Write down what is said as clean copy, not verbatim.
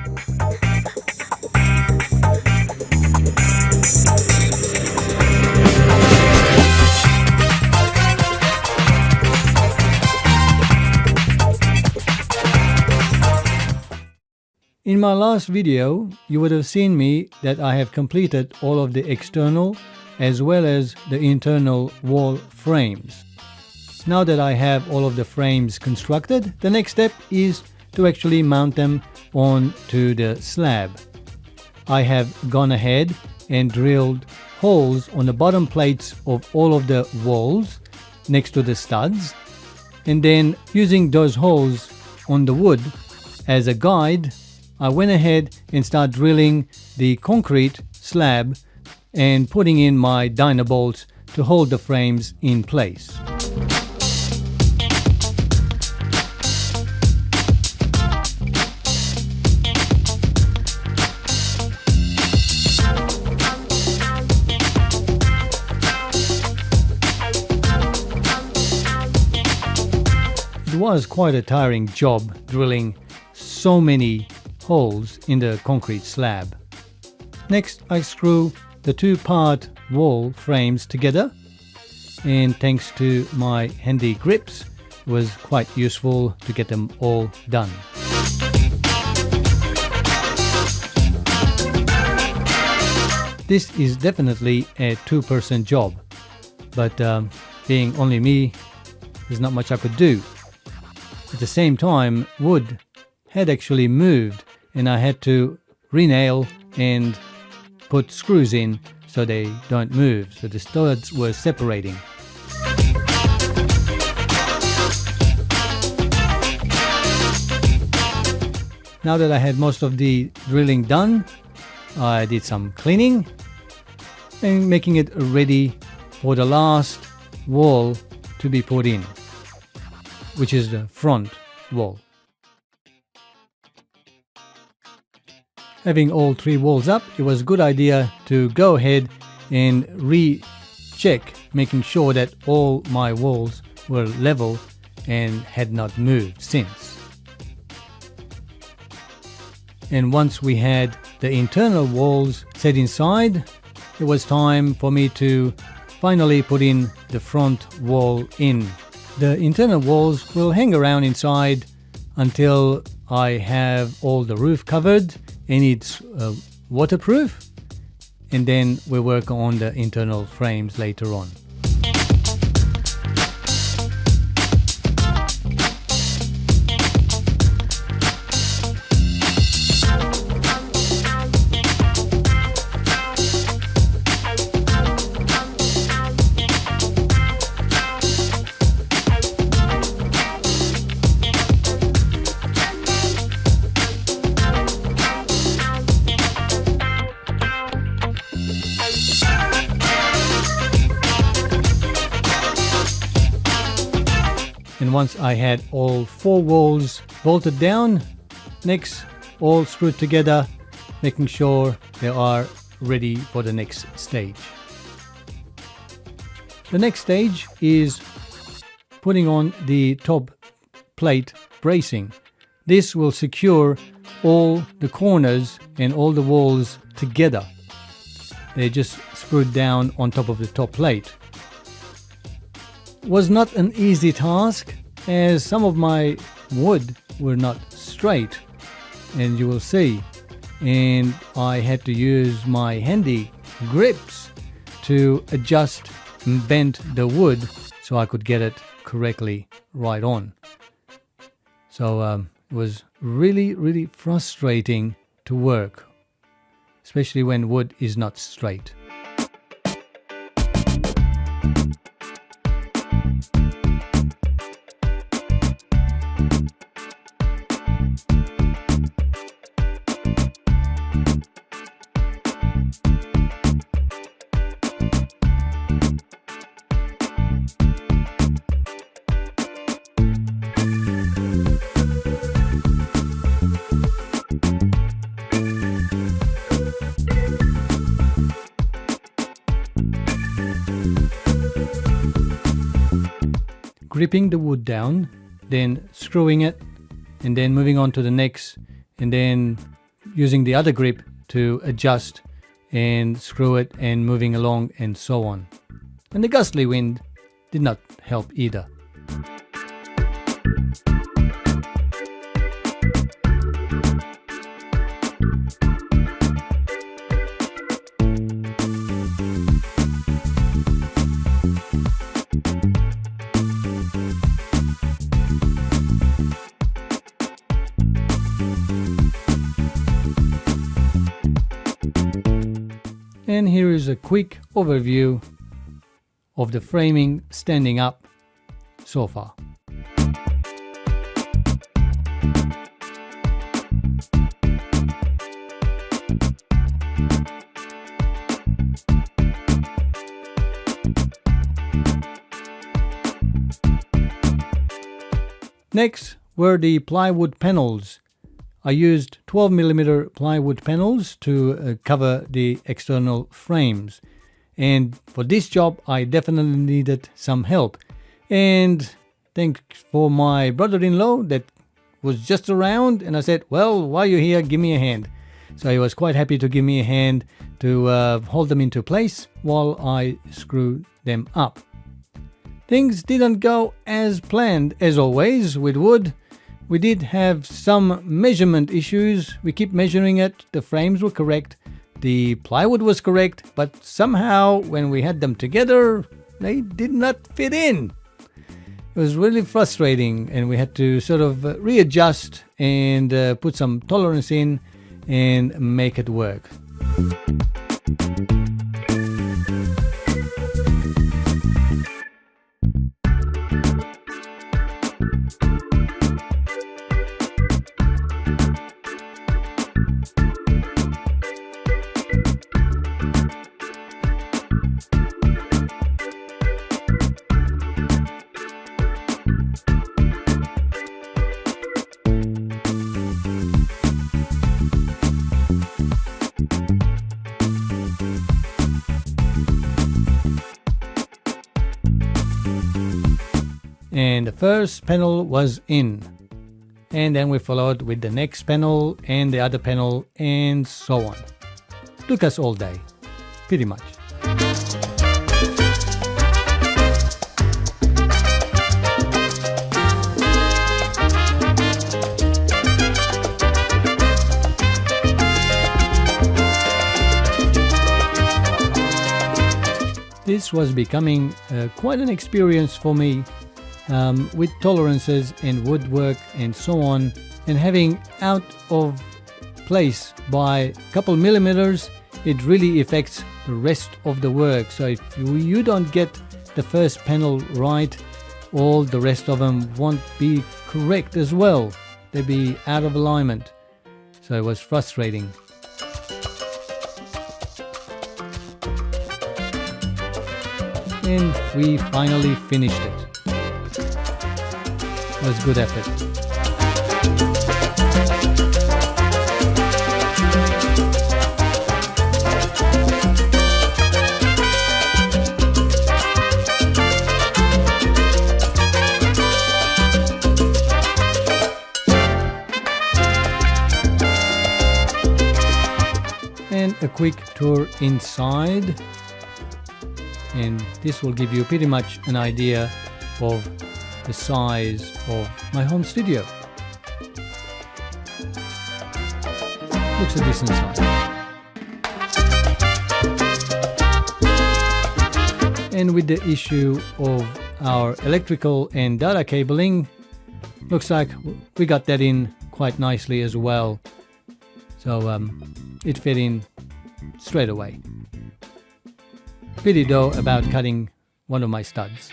In my last video, you would have seen me that I have completed all of the external as well as the internal wall frames. Now that I have all of the frames constructed, the next step is to actually mount them onto the slab. I have gone ahead and drilled holes on the bottom plates of all of the walls next to the studs, and then using those holes on the wood as a guide, I went ahead and started drilling the concrete slab and putting in my diner bolts to hold the frames in place. It was quite a tiring job drilling so many holes in the concrete slab. Next, I screw the two-part wall frames together, and thanks to my handy grips, it was quite useful to get them all done. This is definitely a two-person job, but being only me, there's not much I could do. At the same time, wood had actually moved, and I had to re-nail and put screws in so they don't move, so the studs were separating. Now that I had most of the drilling done, I did some cleaning and making it ready for the last wall to be put in, which is the front wall. Having all three walls up, it was a good idea to go ahead and recheck, making sure that all my walls were level and had not moved since. And once we had the internal walls set inside, it was time for me to finally put in the front wall in. The internal walls will hang around inside until I have all the roof covered and it's waterproof, and then we'll work on the internal frames later on. And once I had all four walls bolted down, next all screwed together, making sure they are ready for the next stage. The next stage is putting on the top plate bracing. This will secure all the corners and all the walls together. They're just screwed down on top of the top plate. Was not an easy task, as some of my wood were not straight, and you will see, and I had to use my handy grips to adjust and bend the wood so I could get it correctly right on. So it was really frustrating to work, especially when wood is not straight. Gripping the wood down, then screwing it, and then moving on to the next, and then using the other grip to adjust and screw it and moving along and so on. And the gustly wind did not help either. And here is a quick overview of the framing standing up so far. Next were the plywood panels. I used 12mm plywood panels to cover the external frames. And for this job, I definitely needed some help. And thanks for my brother-in-law that was just around. And I said, well, while you're here, give me a hand. So he was quite happy to give me a hand to hold them into place while I screwed them up. Things didn't go as planned as always with wood. We did have some measurement issues. We keep measuring it. The frames were correct. The plywood was correct. But somehow when we had them together, they did not fit in. It was really frustrating, and we had to sort of readjust and put some tolerance in and make it work. And the first panel was in, and then we followed with the next panel and the other panel and so on. Took us all day, pretty much. This was becoming quite an experience for me. With tolerances and woodwork and so on, and having out of place by a couple millimeters, it really affects the rest of the work. So if you don't get the first panel right, all the rest of them won't be correct as well. They'll be out of alignment. So it was frustrating. And we finally finished it. It was good effort. And a quick tour inside, and this will give you pretty much an idea of the size of my home studio. Looks a decent size. And with the issue of our electrical and data cabling, looks like we got that in quite nicely as well. So it fit in straight away. Pity though about cutting one of my studs.